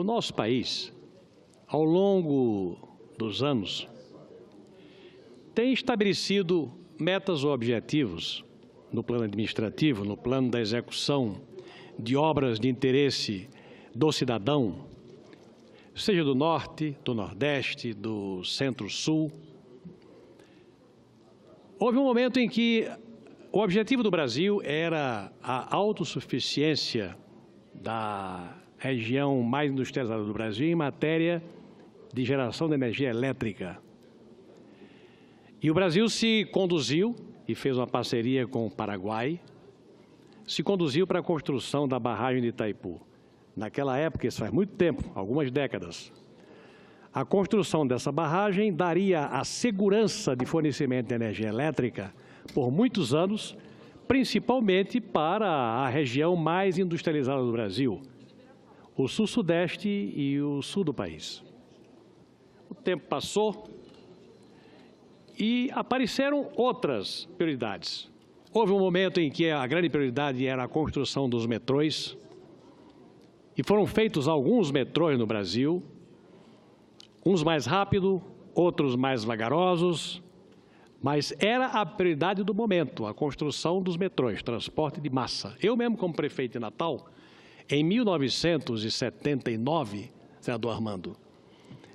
O nosso país, ao longo dos anos, tem estabelecido metas ou objetivos no plano administrativo, no plano da execução de obras de interesse do cidadão, seja do Norte, do Nordeste, do Centro-Sul. Houve um momento em que o objetivo do Brasil era a autossuficiência da região mais industrializada do Brasil em matéria de geração de energia elétrica. E o Brasil se conduziu, e fez uma parceria com o Paraguai, se conduziu para a construção da barragem de Itaipu. Naquela época, isso faz muito tempo, algumas décadas, a construção dessa barragem daria a segurança de fornecimento de energia elétrica por muitos anos, principalmente para a região mais industrializada do Brasil, o sul-sudeste e o sul do país. O tempo passou e apareceram outras prioridades. Houve um momento em que a grande prioridade era a construção dos metrôs, e foram feitos alguns metrôs no Brasil, uns mais rápidos, outros mais vagarosos, mas era a prioridade do momento, a construção dos metrôs, transporte de massa. Eu mesmo, como prefeito de Natal, em 1979, senador Armando,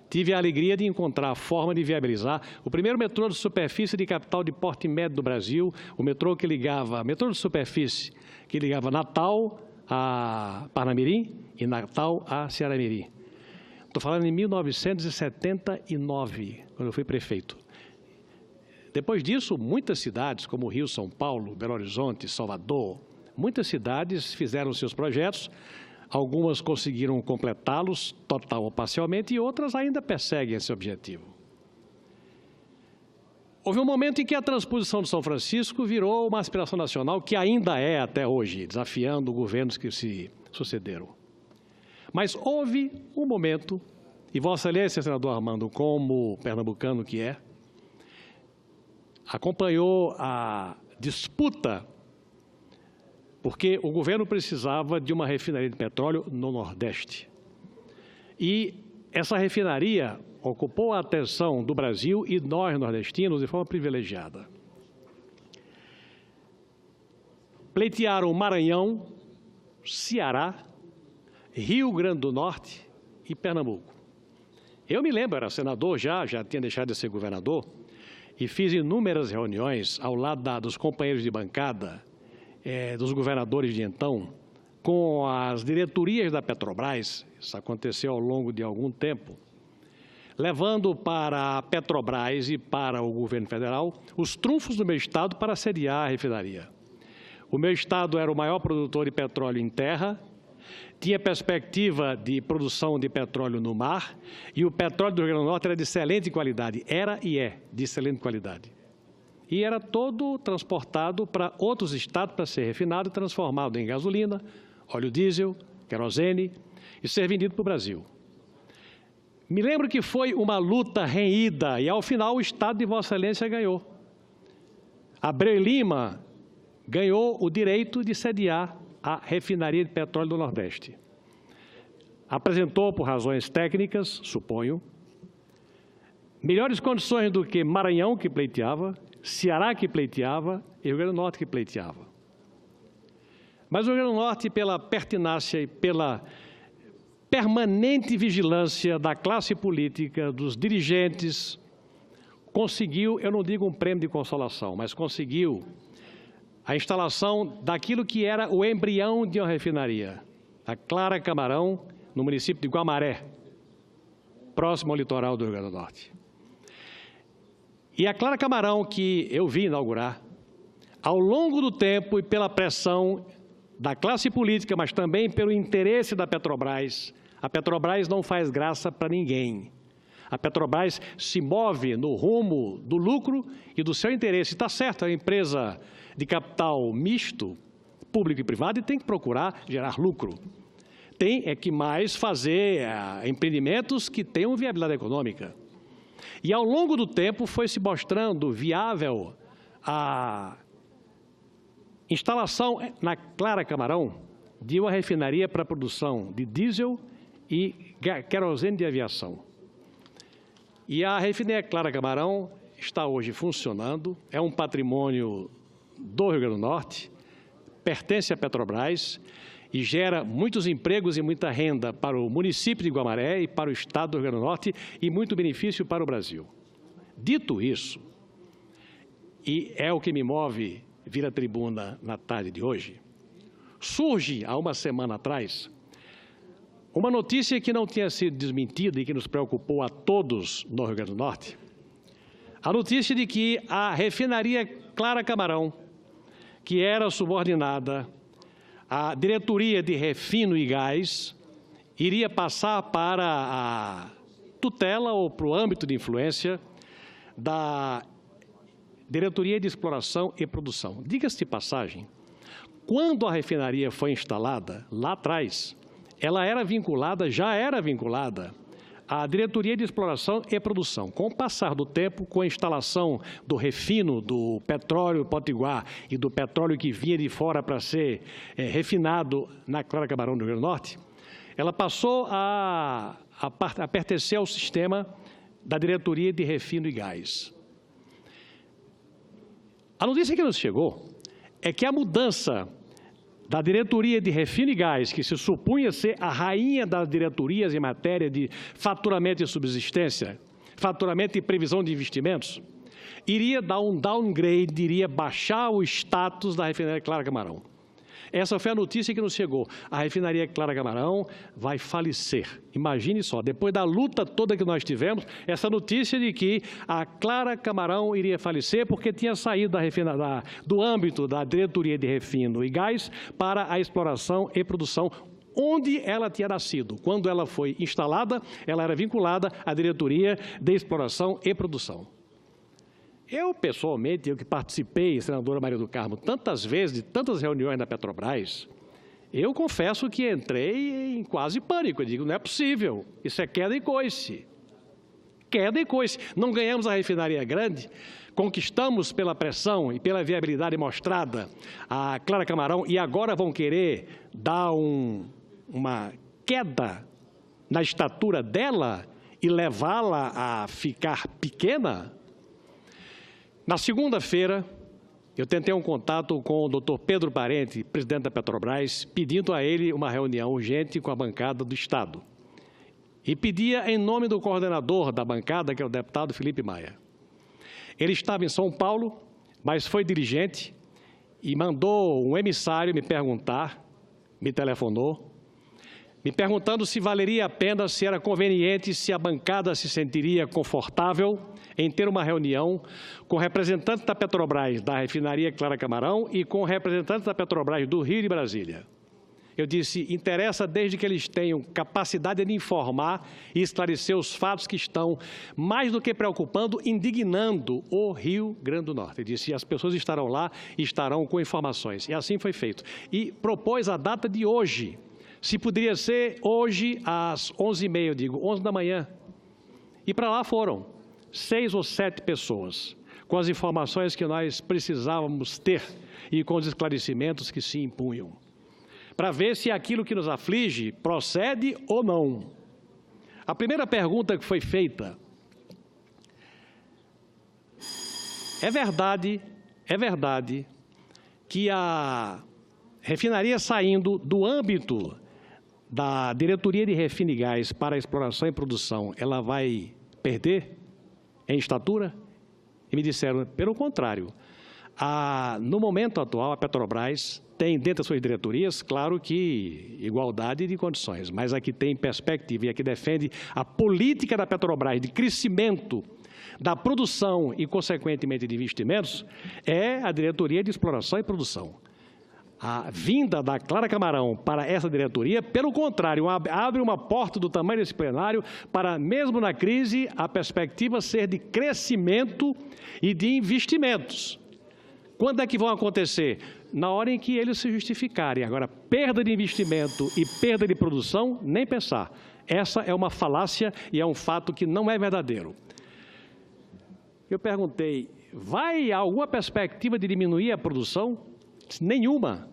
tive a alegria de encontrar a forma de viabilizar o primeiro metrô de superfície de capital de porte médio do Brasil, o metrô de superfície que ligava Natal a Parnamirim e Natal a Ceará-Mirim. Estou falando em 1979, quando eu fui prefeito. Depois disso, muitas cidades, como Rio, São Paulo, Belo Horizonte, Salvador, muitas cidades fizeram seus projetos, algumas conseguiram completá-los total ou parcialmente e outras ainda perseguem esse objetivo. Houve um momento em que a transposição de São Francisco virou uma aspiração nacional que ainda é até hoje, desafiando governos que se sucederam. Mas houve um momento, e Vossa Excelência, senador Armando, como pernambucano que é, acompanhou a disputa, porque o governo precisava de uma refinaria de petróleo no Nordeste. E essa refinaria ocupou a atenção do Brasil e nós, nordestinos, de forma privilegiada. Pleitearam Maranhão, Ceará, Rio Grande do Norte e Pernambuco. Eu me lembro, era senador já tinha deixado de ser governador, e fiz inúmeras reuniões ao lado dos companheiros de bancada, dos governadores de então, com as diretorias da Petrobras, isso aconteceu ao longo de algum tempo, levando para a Petrobras e para o governo federal os trunfos do meu estado para sediar a refinaria. O meu estado era o maior produtor de petróleo em terra, tinha perspectiva de produção de petróleo no mar e o petróleo do Rio Grande do Norte era de excelente qualidade, era e é de excelente qualidade. E era todo transportado para outros estados para ser refinado e transformado em gasolina, óleo diesel, querosene e ser vendido para o Brasil. Me lembro que foi uma luta renhida e, ao final, o Estado de Vossa Excelência ganhou. Abreu e Lima ganhou o direito de sediar a refinaria de petróleo do Nordeste. Apresentou, por razões técnicas, suponho, melhores condições do que Maranhão, que pleiteava, Ceará, que pleiteava, e Rio Grande do Norte, que pleiteava. Mas o Rio Grande do Norte, pela pertinácia e pela permanente vigilância da classe política, dos dirigentes, conseguiu, eu não digo um prêmio de consolação, mas conseguiu a instalação daquilo que era o embrião de uma refinaria, a Clara Camarão, no município de Guamaré, próximo ao litoral do Rio Grande do Norte. E a Clara Camarão, que eu vi inaugurar, ao longo do tempo e pela pressão da classe política, mas também pelo interesse da Petrobras, a Petrobras não faz graça para ninguém. A Petrobras se move no rumo do lucro e do seu interesse. Está certo, é uma empresa de capital misto, público e privado, e tem que procurar gerar lucro. Tem que mais fazer empreendimentos que tenham viabilidade econômica. E ao longo do tempo foi se mostrando viável a instalação na Clara Camarão de uma refinaria para a produção de diesel e querosene de aviação. E a refinaria Clara Camarão está hoje funcionando, é um patrimônio do Rio Grande do Norte, pertence à Petrobras e gera muitos empregos e muita renda para o município de Guamaré e para o estado do Rio Grande do Norte e muito benefício para o Brasil. Dito isso, e é o que me move vir à tribuna na tarde de hoje, surge, há uma semana atrás, uma notícia que não tinha sido desmentida e que nos preocupou a todos no Rio Grande do Norte, a notícia de que a refinaria Clara Camarão, que era subordinada à diretoria de refino e gás, iria passar para a tutela ou para o âmbito de influência da Diretoria de Exploração e Produção. Diga-se de passagem, quando a refinaria foi instalada, lá atrás, ela já era vinculada à Diretoria de Exploração e Produção. Com o passar do tempo, com a instalação do refino do petróleo potiguar e do petróleo que vinha de fora para ser refinado na Clara Camarão do Rio Grande do Norte, ela passou a pertencer ao sistema da Diretoria de Refino e Gás. A notícia que nos chegou é que a mudança da Diretoria de Refino e Gás, que se supunha ser a rainha das diretorias em matéria de faturamento e subsistência, faturamento e previsão de investimentos, iria dar um downgrade, iria baixar o status da refinaria Clara Camarão. Essa foi a notícia que nos chegou. A refinaria Clara Camarão vai falecer. Imagine só, depois da luta toda que nós tivemos, essa notícia de que a Clara Camarão iria falecer porque tinha saído do âmbito da diretoria de refino e gás para a exploração e produção, onde ela tinha nascido. Quando ela foi instalada, ela era vinculada à diretoria de exploração e produção. Eu, pessoalmente, eu que participei, senadora Maria do Carmo, tantas vezes, de tantas reuniões da Petrobras, eu confesso que entrei em quase pânico. Eu digo, não é possível, isso é queda e coice. Queda e coice. Não ganhamos a refinaria grande, conquistamos pela pressão e pela viabilidade mostrada a Clara Camarão e agora vão querer dar uma queda na estatura dela e levá-la a ficar pequena? Na segunda-feira, eu tentei um contato com o Dr. Pedro Parente, presidente da Petrobras, pedindo a ele uma reunião urgente com a bancada do Estado. E pedia em nome do coordenador da bancada, que é o deputado Felipe Maia. Ele estava em São Paulo, mas foi dirigente e mandou um emissário me perguntar, me telefonou, me perguntando se valeria a pena, se era conveniente, se a bancada se sentiria confortável em ter uma reunião com representantes da Petrobras, da refinaria Clara Camarão e com representantes da Petrobras do Rio e de Brasília. Eu disse, interessa desde que eles tenham capacidade de informar e esclarecer os fatos que estão, mais do que preocupando, indignando o Rio Grande do Norte. Eu disse, as pessoas estarão lá e estarão com informações. E assim foi feito. E propôs a data de hoje. Se poderia ser hoje às 11h30, eu digo, 11 da manhã. E para lá foram 6 ou 7 pessoas, com as informações que nós precisávamos ter e com os esclarecimentos que se impunham, para ver se aquilo que nos aflige procede ou não. A primeira pergunta que foi feita, é verdade que a refinaria saindo do âmbito da diretoria de refino e gás para a exploração e produção, ela vai perder em estatura? E me disseram, pelo contrário, no momento atual, a Petrobras tem dentro das suas diretorias, claro que igualdade de condições, mas a que tem perspectiva e a que defende a política da Petrobras de crescimento da produção e, consequentemente, de investimentos, é a diretoria de exploração e produção. A vinda da Clara Camarão para essa diretoria, pelo contrário, abre uma porta do tamanho desse plenário para, mesmo na crise, a perspectiva ser de crescimento e de investimentos. Quando é que vão acontecer? Na hora em que eles se justificarem. Agora, perda de investimento e perda de produção, nem pensar. Essa é uma falácia e é um fato que não é verdadeiro. Eu perguntei, vai alguma perspectiva de diminuir a produção? Nenhuma.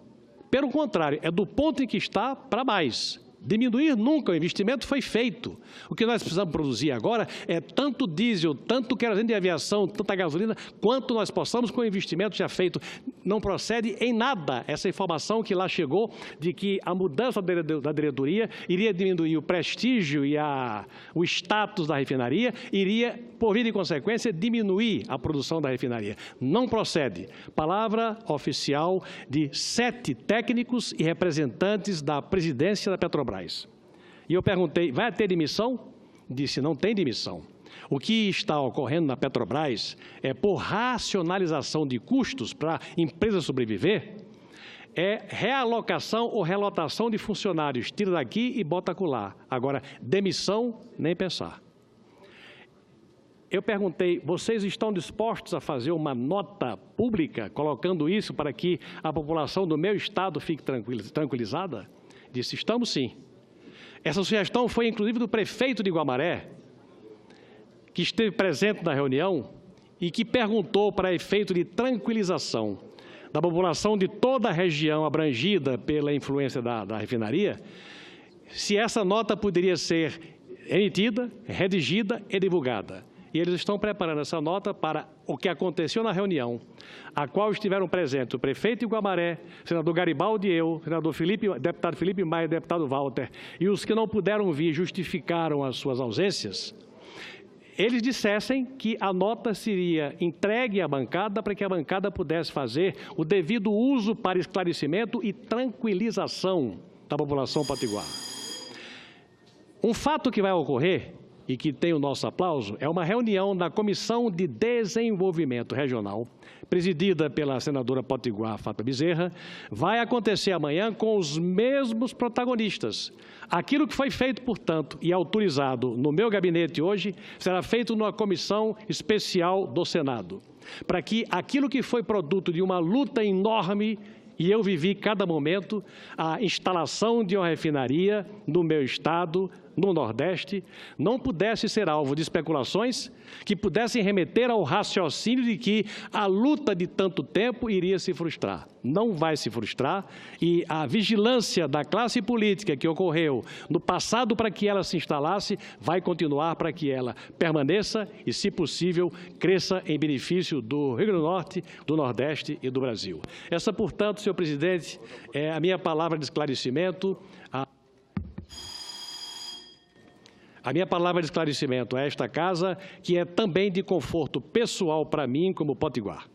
Pelo contrário, é do ponto em que está para mais. Diminuir nunca, o investimento foi feito. O que nós precisamos produzir agora é tanto diesel, tanto querosene de aviação, tanta gasolina, quanto nós possamos com o investimento já feito. Não procede em nada essa informação que lá chegou de que a mudança da diretoria iria diminuir o prestígio e o status da refinaria, iria, por via de consequência, diminuir a produção da refinaria. Não procede. Palavra oficial de 7 técnicos e representantes da presidência da Petrobras. E eu perguntei, vai ter demissão? Disse, não tem demissão. O que está ocorrendo na Petrobras é, por racionalização de custos para a empresa sobreviver, é realocação ou relotação de funcionários. Tira daqui e bota acolá. Agora, demissão, nem pensar. Eu perguntei, vocês estão dispostos a fazer uma nota pública, colocando isso para que a população do meu estado fique tranquilizada? Disse, estamos sim. Essa sugestão foi, inclusive, do prefeito de Guamaré, que esteve presente na reunião e que perguntou para efeito de tranquilização da população de toda a região abrangida pela influência da refinaria, se essa nota poderia ser emitida, redigida e divulgada. E eles estão preparando essa nota para o que aconteceu na reunião, a qual estiveram presentes o prefeito de Guamaré, o senador Garibaldi e eu, deputado Felipe Maia, deputado Walter, e os que não puderam vir justificaram as suas ausências. Eles dissessem que a nota seria entregue à bancada para que a bancada pudesse fazer o devido uso para esclarecimento e tranquilização da população potiguar. Um fato que vai ocorrer e que tem o nosso aplauso, é uma reunião da Comissão de Desenvolvimento Regional, presidida pela senadora potiguar Fátima Bezerra, vai acontecer amanhã com os mesmos protagonistas. Aquilo que foi feito, portanto, e autorizado no meu gabinete hoje, será feito numa comissão especial do Senado, para que aquilo que foi produto de uma luta enorme, e eu vivi cada momento, a instalação de uma refinaria no meu estado, no Nordeste, não pudesse ser alvo de especulações que pudessem remeter ao raciocínio de que a luta de tanto tempo iria se frustrar. Não vai se frustrar e a vigilância da classe política que ocorreu no passado para que ela se instalasse vai continuar para que ela permaneça e, se possível, cresça em benefício do Rio Grande do Norte, do Nordeste e do Brasil. Essa, portanto, senhor presidente, é a minha palavra de esclarecimento. A minha palavra de esclarecimento a esta casa, que é também de conforto pessoal para mim como potiguar.